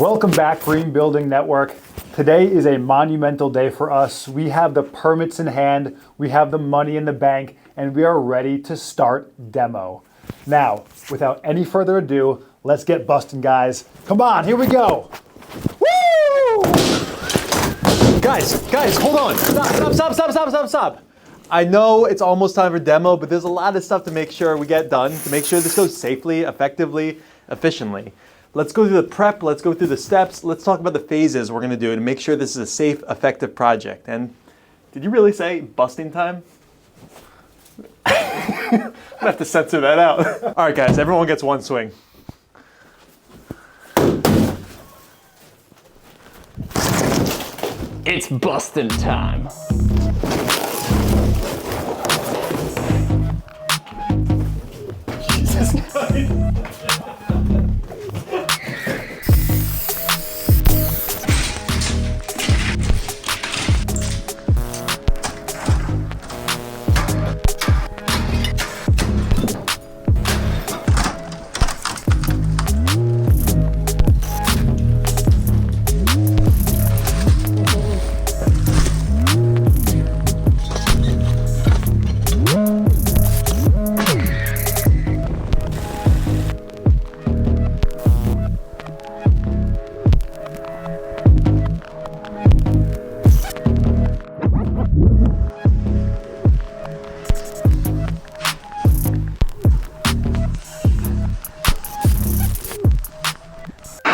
Welcome back, Green Building Network. Today is a monumental day for us. We have the permits in hand, we have the money in the bank, and we are ready to start demo. Now, without any further ado, let's get busting, guys. Come on, here we go. Woo! Guys, hold on. Stop. I know it's almost time for demo, but there's a lot of stuff to make sure we get done, to make sure this goes safely, effectively, efficiently. Let's go through the prep, let's go through the steps, let's talk about the phases we're gonna do to make sure this is a safe, effective project. And did you really say busting time? I'm gonna have to censor that out. All right, guys, everyone gets one swing. It's busting time. Jesus Christ.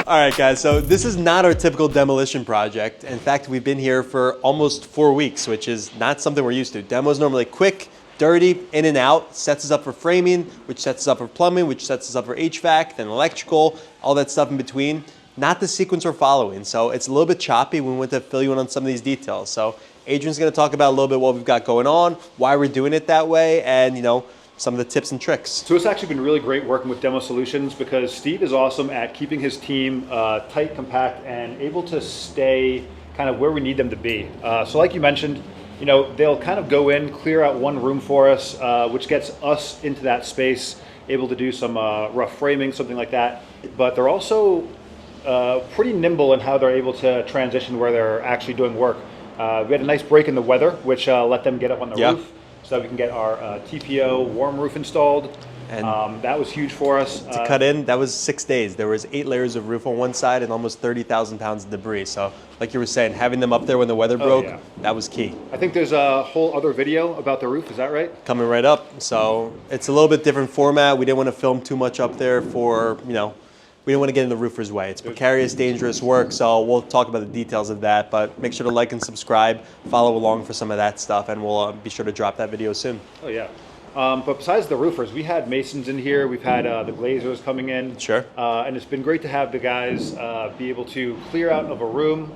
All right, guys, so this is not our typical demolition project. In fact, we've been here for almost 4 weeks, which is not something we're used to. Demo's normally quick, dirty, in and out, sets us up for framing, which sets us up for plumbing, which sets us up for HVAC, then electrical, all that stuff in between. Not the sequence we're following, so it's a little bit choppy. We want to fill you in on some of these details. So Adrian's gonna talk about a little bit what we've got going on, why we're doing it that way, and some of the tips and tricks. So it's actually been really great working with Demo Solutions because Steve is awesome at keeping his team tight, compact, and able to stay kind of where we need them to be. So like you mentioned, they'll kind of go in, clear out one room for us, which gets us into that space, able to do some rough framing, something like that. But they're also pretty nimble in how they're able to transition where they're actually doing work. We had a nice break in the weather, which let them get up on the roof, so that we can get our TPO warm roof installed. And that was huge for us. To cut in, that was 6 days. There was 8 layers of roof on one side and almost 30,000 pounds of debris. So like you were saying, having them up there when the weather broke, that was key. I think there's a whole other video about the roof, is that right? Coming right up. So it's a little bit different format. We didn't want to film too much up there for, we didn't want to get in the roofer's way. It's precarious, dangerous work, so we'll talk about the details of that, but make sure to like and subscribe, follow along for some of that stuff, and we'll be sure to drop that video soon. Oh yeah. But besides the roofers, we had masons in here, we've had the glazers coming in. Sure. And it's been great to have the guys be able to clear out of a room,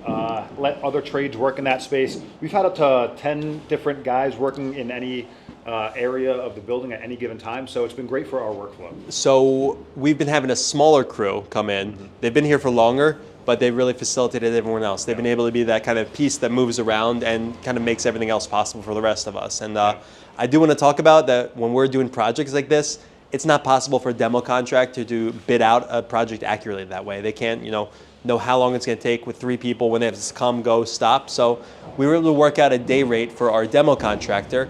let other trades work in that space. We've had up to 10 different guys working in any area of the building at any given time, so it's been great for our workflow. So we've been having a smaller crew come in. They've been here for longer, but they really facilitated everyone else. They've been able to be that kind of piece that moves around and kind of makes everything else possible for the rest of us. And I do want to talk about that when we're doing projects like this, it's not possible for a demo contractor to bid out a project accurately that way. They can't, know how long it's going to take with 3 people when they have to come, go, stop. So we were able to work out a day rate for our demo contractor.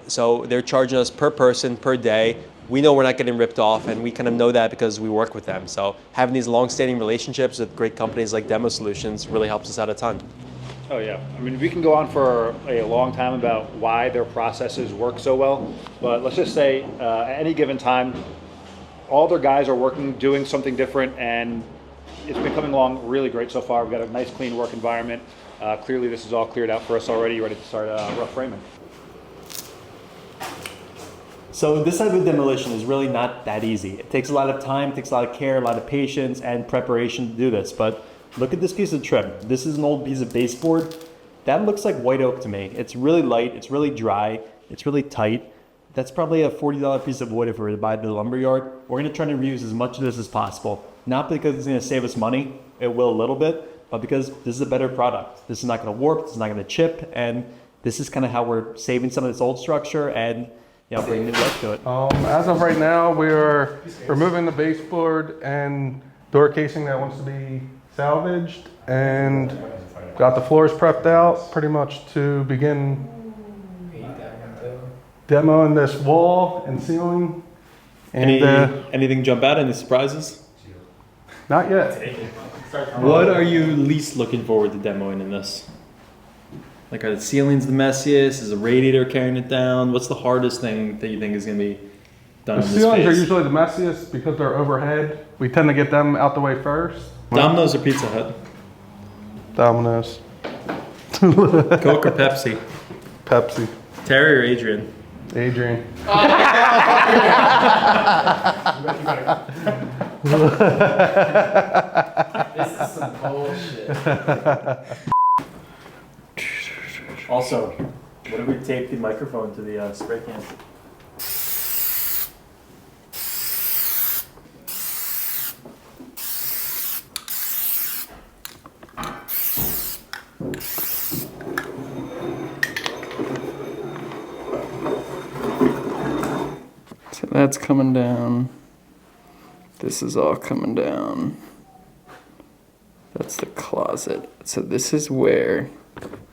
So they're charging us per person, per day. We know we're not getting ripped off, and we kind of know that because we work with them. So having these long-standing relationships with great companies like Demo Solutions really helps us out a ton. Oh yeah, I mean, we can go on for a long time about why their processes work so well, but let's just say at any given time, all their guys are working, doing something different, and it's been coming along really great so far. We've got a nice, clean work environment. Clearly, this is all cleared out for us already, ready to start rough framing. So this type of demolition is really not that easy. It takes a lot of time, it takes a lot of care, a lot of patience and preparation to do this. But look at this piece of trim. This is an old piece of baseboard. That looks like white oak to me. It's really light, it's really dry, it's really tight. That's probably a $40 piece of wood if we were to buy it at the lumber yard. We're gonna try to reuse as much of this as possible. Not because it's gonna save us money, it will a little bit, but because this is a better product. This is not gonna warp, this is not gonna chip, and this is kind of how we're saving some of this old structure and bring new life to it. As of right now, we are removing the baseboard and door casing that wants to be salvaged, and got the floors prepped out pretty much to begin demoing this wall and ceiling. And Anything jump out? Any surprises? not yet. What are you least looking forward to demoing in this? Like, are the ceilings the messiest? Is the radiator carrying it down? What's the hardest thing that you think is going to be done The in this ceilings are phase? usually the messiest because they're overhead. We tend to get them out the way first. Domino's or Pizza Hut? Domino's, Coke or Pepsi? Pepsi, Terry or Adrian? Adrian. This is some bullshit. Also, what if we tape the microphone to the spray can? So that's coming down. This is all coming down. That's the closet. So this is where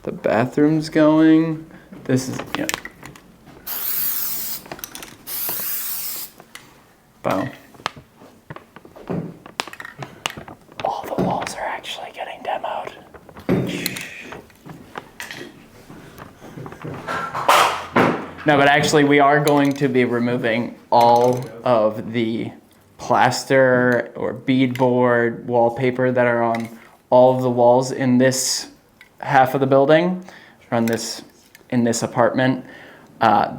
the bathroom's going. This is, yeah. Wow. All the walls are actually getting demoed. No, but actually we are going to be removing all of the plaster or beadboard wallpaper that are on all of the walls in this half of the building, or in this apartment.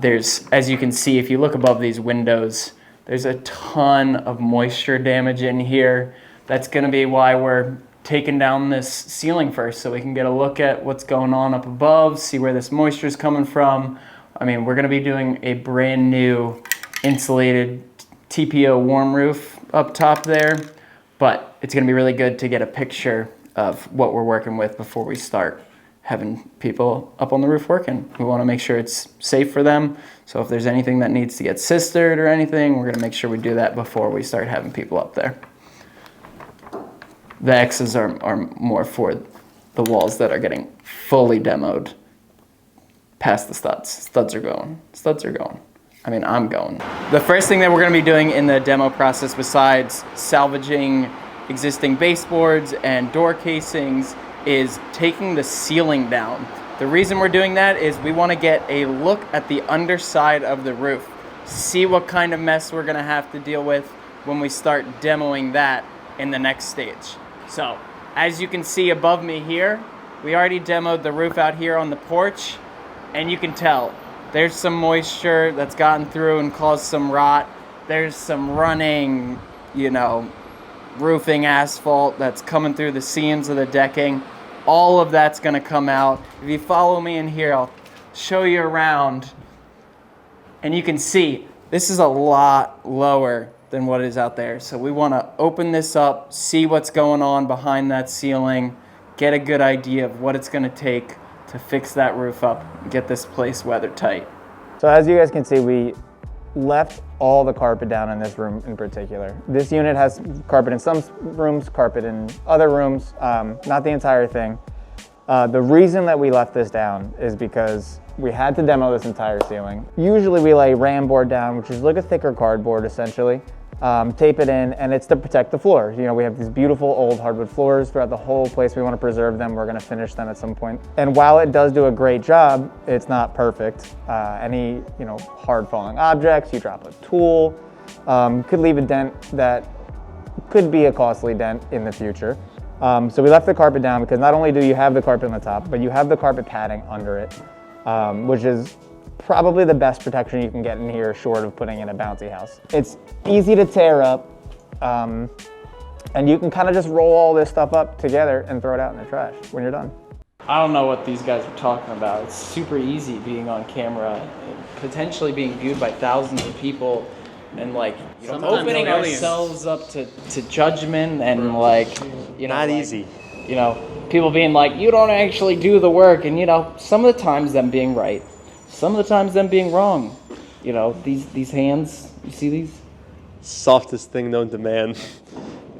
There's, as you can see, if you look above these windows, there's a ton of moisture damage in here. That's gonna be why we're taking down this ceiling first, so we can get a look at what's going on up above, see where this moisture is coming from. I mean, we're gonna be doing a brand new insulated TPO warm roof up top there, but it's gonna be really good to get a picture of what we're working with before we start having people up on the roof working. We wanna make sure it's safe for them, so if there's anything that needs to get sistered or anything, we're gonna make sure we do that before we start having people up there. The X's are more for the walls that are getting fully demoed past the studs. Studs are going. Studs are going. I mean, I'm going. The first thing that we're gonna be doing in the demo process, besides salvaging existing baseboards and door casings, is taking the ceiling down. The reason we're doing that is we wanna get a look at the underside of the roof, see what kind of mess we're gonna have to deal with when we start demoing that in the next stage. So, as you can see above me here, we already demoed the roof out here on the porch, and you can tell there's some moisture that's gotten through and caused some rot. There's some running, roofing asphalt that's coming through the seams of the decking. All of that's gonna come out. If you follow me in here, I'll show you around. And you can see, this is a lot lower than what is out there. So we wanna open this up, see what's going on behind that ceiling, get a good idea of what it's gonna take to fix that roof up and get this place weather tight. So as you guys can see, we left all the carpet down in this room in particular. This unit has carpet in some rooms, carpet in other rooms, not the entire thing. The reason that we left this down is because we had to demo this entire ceiling. Usually we lay ram board down, which is like a thicker cardboard essentially, tape it in, and it's to protect the floors. We have these beautiful old hardwood floors throughout the whole place. We want to preserve them. We're going to finish them at some point. And while it does do a great job, it's not perfect. Any hard falling objects, you drop a tool, could leave a dent that could be a costly dent in the future. So we left the carpet down because not only do you have the carpet on the top, but you have the carpet padding under it, which is probably the best protection you can get in here, short of putting in a bouncy house. It's easy to tear up, and you can kind of just roll all this stuff up together and throw it out in the trash when you're done. I don't know what these guys are talking about. It's super easy being on camera and potentially being viewed by thousands of people, and opening ourselves up to judgment and Not easy. People being like, you don't actually do the work, and some of the times them being right, some of the times them being wrong. These hands, you see these? Softest thing known to man.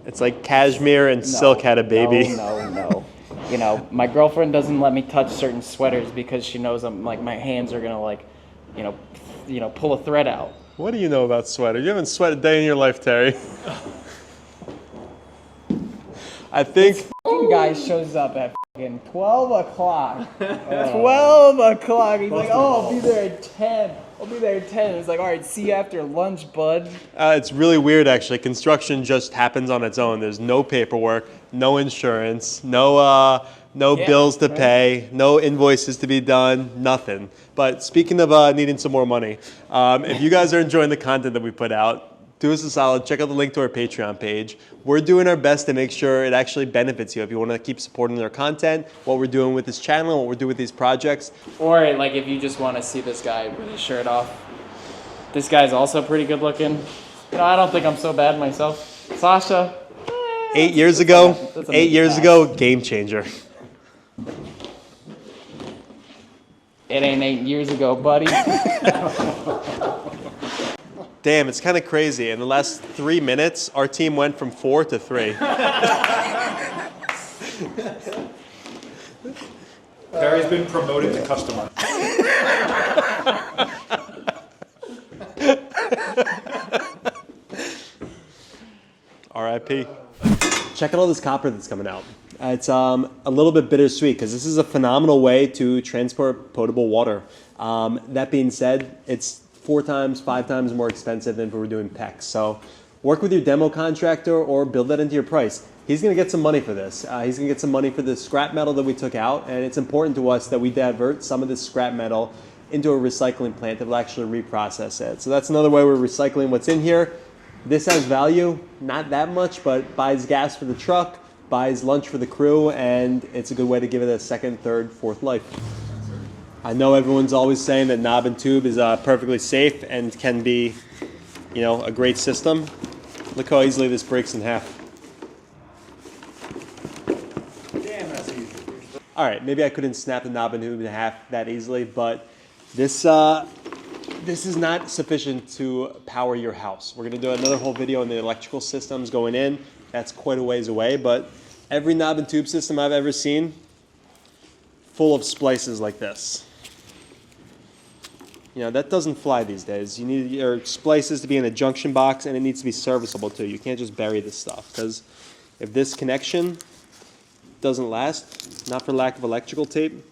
It's like cashmere and silk had a baby. No. You know, my girlfriend doesn't let me touch certain sweaters because she knows I'm like my hands are gonna like, you know, pull a thread out. What do you know about sweater? You haven't sweated a day in your life, Terry. I think Guy shows up at fucking 12 o'clock. 12 o'clock. He's like, oh, I'll be there at 10. I'll be there at 10. It's like, all right, see you after lunch, bud. it's really weird, actually. Construction just happens on its own. There's no paperwork, no insurance, no bills to pay, no invoices to be done, nothing. But speaking of needing some more money, if you guys are enjoying the content that we put out, do us a solid, check out the link to our Patreon page. We're doing our best to make sure it actually benefits you. If you want to keep supporting our content, what we're doing with this channel, what we're doing with these projects. Or like if you just want to see this guy with his shirt off. This guy's also pretty good looking. You know, I don't think I'm so bad myself. Sasha. 8 years ago, that's a 8 years pass. ago, game changer. It ain't 8 years ago, buddy. Damn, it's kind of crazy. In the last 3 minutes, our team went from 4 to 3. Barry's been promoted to customer. RIP. Check out all this copper that's coming out. It's a little bit bittersweet because this is a phenomenal way to transport potable water. That being said, it's 4 times, 5 times more expensive than if we were doing PEX. So work with your demo contractor or build that into your price. He's going to get some money for this. He's going to get some money for the scrap metal that we took out, and it's important to us that we divert some of this scrap metal into a recycling plant that will actually reprocess it. So that's another way we're recycling what's in here. This has value, not that much, but buys gas for the truck, buys lunch for the crew, and it's a good way to give it a second, third, fourth life. I know everyone's always saying that knob and tube is perfectly safe and can be, you know, a great system. Look how easily this breaks in half. Damn, that's easy. All right, maybe I couldn't snap the knob and tube in half that easily, but this is not sufficient to power your house. We're gonna do another whole video on the electrical systems going in. That's quite a ways away, but every knob and tube system I've ever seen, full of splices like this. You know, that doesn't fly these days. You need your splices to be in a junction box, and it needs to be serviceable too. You can't just bury this stuff, because if this connection doesn't last, not for lack of electrical tape,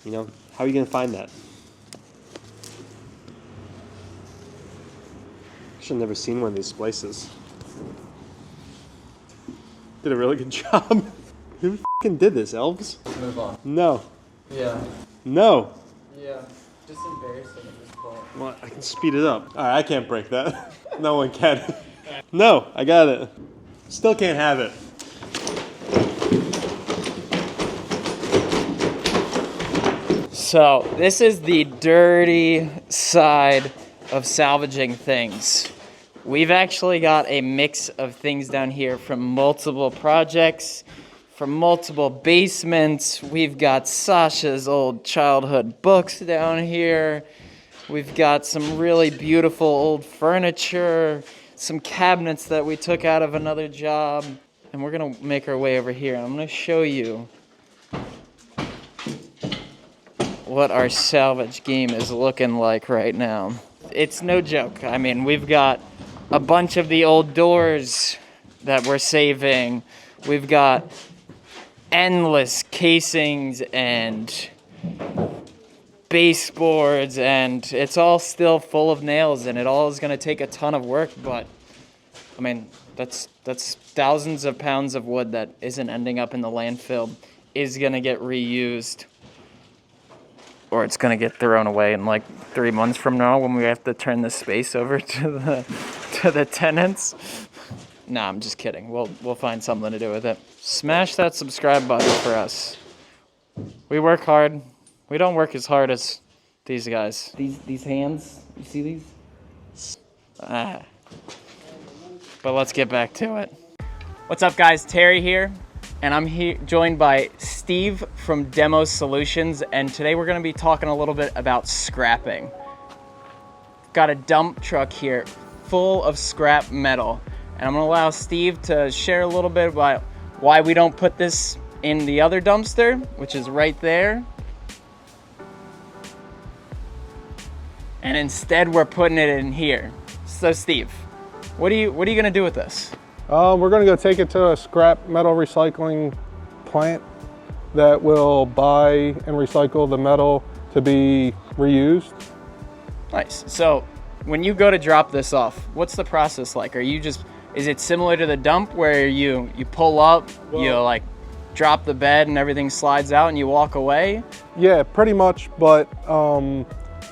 you know, how are you going to find that? Actually, I've never seen one of these splices. Did a really good job. Who f***ing did this, elves? Move on. No. Yeah. No. Yeah. Just embarrassing at this point. Well, I can speed it up. All right, I can't break that. No one can. No, I got it. Still can't have it. So this is the dirty side of salvaging things. We've actually got a mix of things down here from multiple projects, from multiple basements. We've got Sasha's old childhood books down here. We've got some really beautiful old furniture, some cabinets that we took out of another job. And we're gonna make our way over here. I'm gonna show you what our salvage game is looking like right now. It's no joke. I mean, we've got a bunch of the old doors that we're saving. We've got endless casings and baseboards, and it's all still full of nails, and it all is going to take a ton of work, but I mean, that's thousands of pounds of wood that isn't ending up in the landfill, is going to get reused, or it's going to get thrown away in like 3 months from now when we have to turn the space over to the tenants. Nah, I'm just kidding. We'll find something to do with it. Smash that subscribe button for us. We work hard. We don't work as hard as these guys. These hands, you see these? But let's get back to it. What's up, guys? Terry here, and I'm here joined by Steve from Demo Solutions, and today we're gonna be talking a little bit about scrapping. Got a dump truck here full of scrap metal, And I'm gonna allow Steve to share a little bit about why we don't put this in the other dumpster, which is right there. And instead we're putting it in here. So Steve, what are you gonna do with this? We're gonna go take it to a scrap metal recycling plant that will buy and recycle the metal to be reused. Nice. So when you go to drop this off, what's the process like? Is it similar to the dump where you pull up, you like drop the bed and everything slides out and you walk away? Yeah, pretty much, but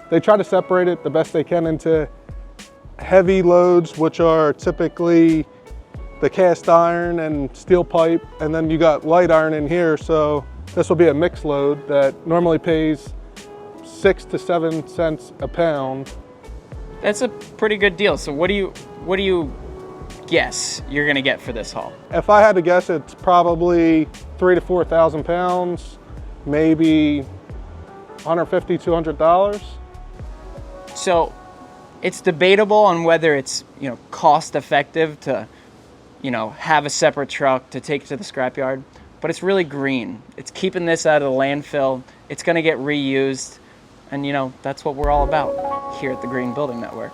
they try to separate it the best they can into heavy loads, which are typically the cast iron and steel pipe, and then you got light iron in here, so this will be a mixed load that normally pays 6 to 7 cents a pound. That's a pretty good deal. So what do you guess you're gonna get for this haul? If I had to guess, it's probably 3,000 to 4,000 pounds, maybe $150, $200. So it's debatable on whether it's, cost effective to, have a separate truck to take it to the scrapyard, but it's really green. It's keeping this out of the landfill. It's gonna get reused, and that's what we're all about here at the Green Building Network.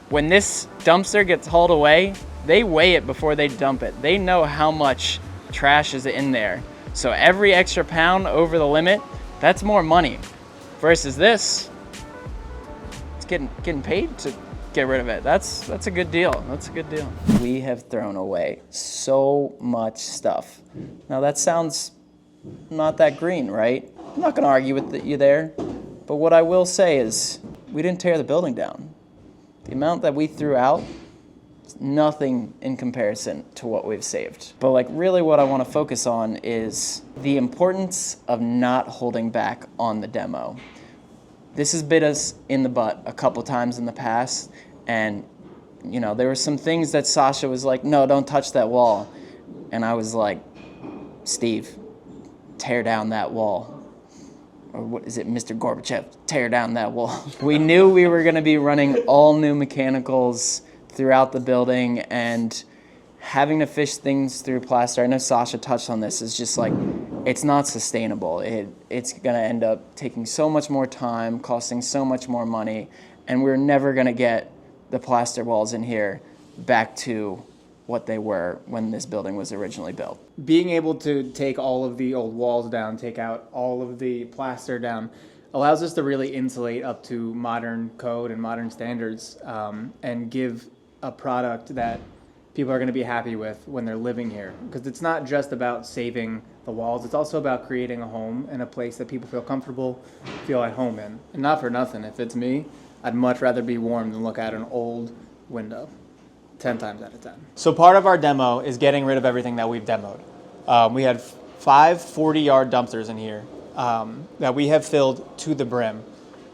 When this dumpster gets hauled away, they weigh it before they dump it. They know how much trash is in there. So every extra pound over the limit, that's more money. Versus this, it's getting paid to get rid of it. That's a good deal. That's a good deal. We have thrown away so much stuff. Now that sounds not that green, right? I'm not gonna argue with you there. But what I will say is we didn't tear the building down. The amount that we threw out is nothing in comparison to what we've saved. But really what I want to focus on is the importance of not holding back on the demo. This has bit us in the butt a couple times in the past, and there were some things that Sasha was like, no, don't touch that wall. And I was like, Steve, tear down that wall. Or what is it, Mr. Gorbachev, tear down that wall. We knew we were gonna be running all new mechanicals throughout the building, and having to fish things through plaster, I know Sasha touched on this, is just it's not sustainable. It's gonna end up taking so much more time, costing so much more money, and we're never gonna get the plaster walls in here back to what they were when this building was originally built. Being able to take all of the old walls down, take out all of the plaster down, allows us to really insulate up to modern code and modern standards, and give a product that people are going to be happy with when they're living here. Because it's not just about saving the walls, it's also about creating a home and a place that people feel comfortable, feel at home in. And not for nothing, if it's me, I'd much rather be warm than look out an old window. 10 times out of 10. So part of our demo is getting rid of everything that we've demoed. We had 5 40-yard dumpsters in here that we have filled to the brim.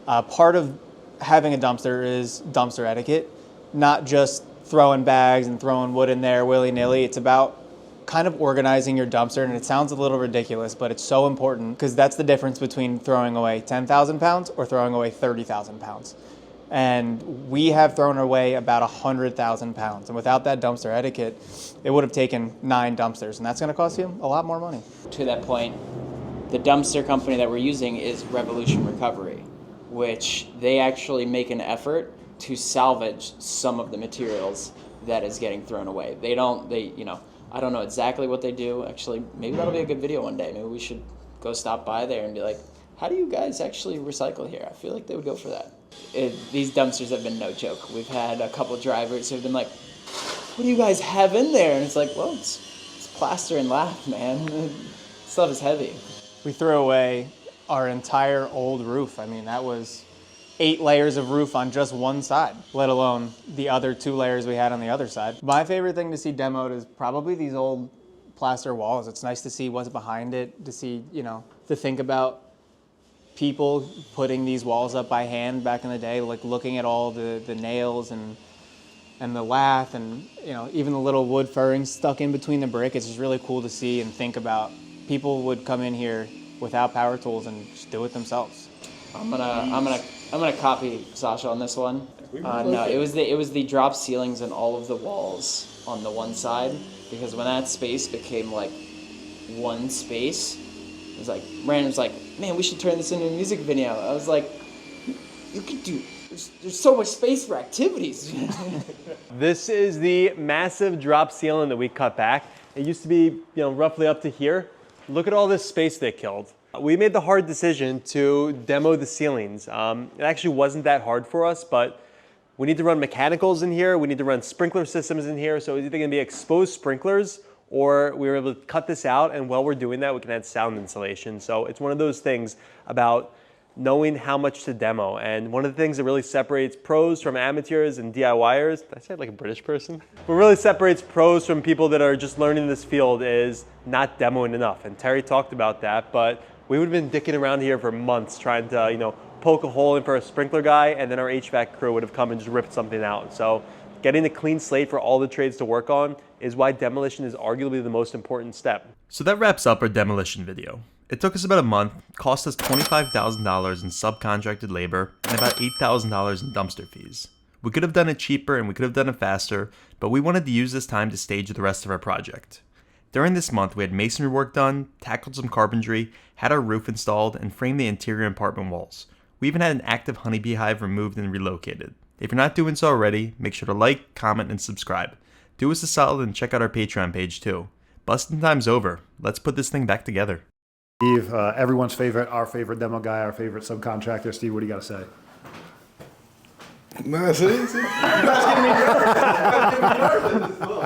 Part of having a dumpster is dumpster etiquette, not just throwing bags and throwing wood in there willy-nilly. It's about kind of organizing your dumpster, and it sounds a little ridiculous, but it's so important because that's the difference between throwing away 10,000 pounds or throwing away 30,000 pounds. And we have thrown away about 100,000 pounds. And without that dumpster etiquette, it would have taken 9 dumpsters. And that's going to cost you a lot more money. To that point, the dumpster company that we're using is Revolution Recovery, which they actually make an effort to salvage some of the materials that is getting thrown away. I don't know exactly what they do. Actually, maybe that'll be a good video one day. Maybe we should go stop by there and be like, how do you guys actually recycle here? I feel like they would go for that. These dumpsters have been no joke. We've had a couple drivers who've been like, what do you guys have in there? And it's like, well, it's plaster and lath, man. Stuff is heavy. We threw away our entire old roof. I mean, that was 8 layers of roof on just one side, let alone the other 2 layers we had on the other side. My favorite thing to see demoed is probably these old plaster walls. It's nice to see what's behind it, to see, to think about people putting these walls up by hand back in the day, looking at all the nails and the lath and even the little wood furring stuck in between the brick. It's just really cool to see and think about. People would come in here without power tools and just do it themselves. I'm gonna copy Sasha on this one. No, it was the drop ceilings in all of the walls on the one side, because when that space became like one space, it was like Brandon was like, man, we should turn this into a music video. I was like, you could do. There's so much space for activities. This is the massive drop ceiling that we cut back. It used to be, roughly up to here. Look at all this space they killed. We made the hard decision to demo the ceilings. It actually wasn't that hard for us, but we need to run mechanicals in here. We need to run sprinkler systems in here. So it's either going to be exposed sprinklers, or we were able to cut this out, and while we're doing that, we can add sound insulation. So it's one of those things about knowing how much to demo. And one of the things that really separates pros from amateurs and DIYers, did I say it like a British person? What really separates pros from people that are just learning this field is not demoing enough. And Terry talked about that, but we would have been dicking around here for months trying to, poke a hole in for a sprinkler guy, and then our HVAC crew would have come and just ripped something out. So getting a clean slate for all the trades to work on is why demolition is arguably the most important step. So that wraps up our demolition video. It took us about a month, cost us $25,000 in subcontracted labor, and about $8,000 in dumpster fees. We could have done it cheaper and we could have done it faster, but we wanted to use this time to stage the rest of our project. During this month, we had masonry work done, tackled some carpentry, had our roof installed, and framed the interior apartment walls. We even had an active honeybee hive removed and relocated. If you're not doing so already, make sure to like, comment, and subscribe. Do us a solid and check out our Patreon page too. Busting time's over. Let's put this thing back together. Steve, everyone's favorite, our favorite demo guy, our favorite subcontractor. Steve, what do you got to say? No, see? You guys getting me nervous.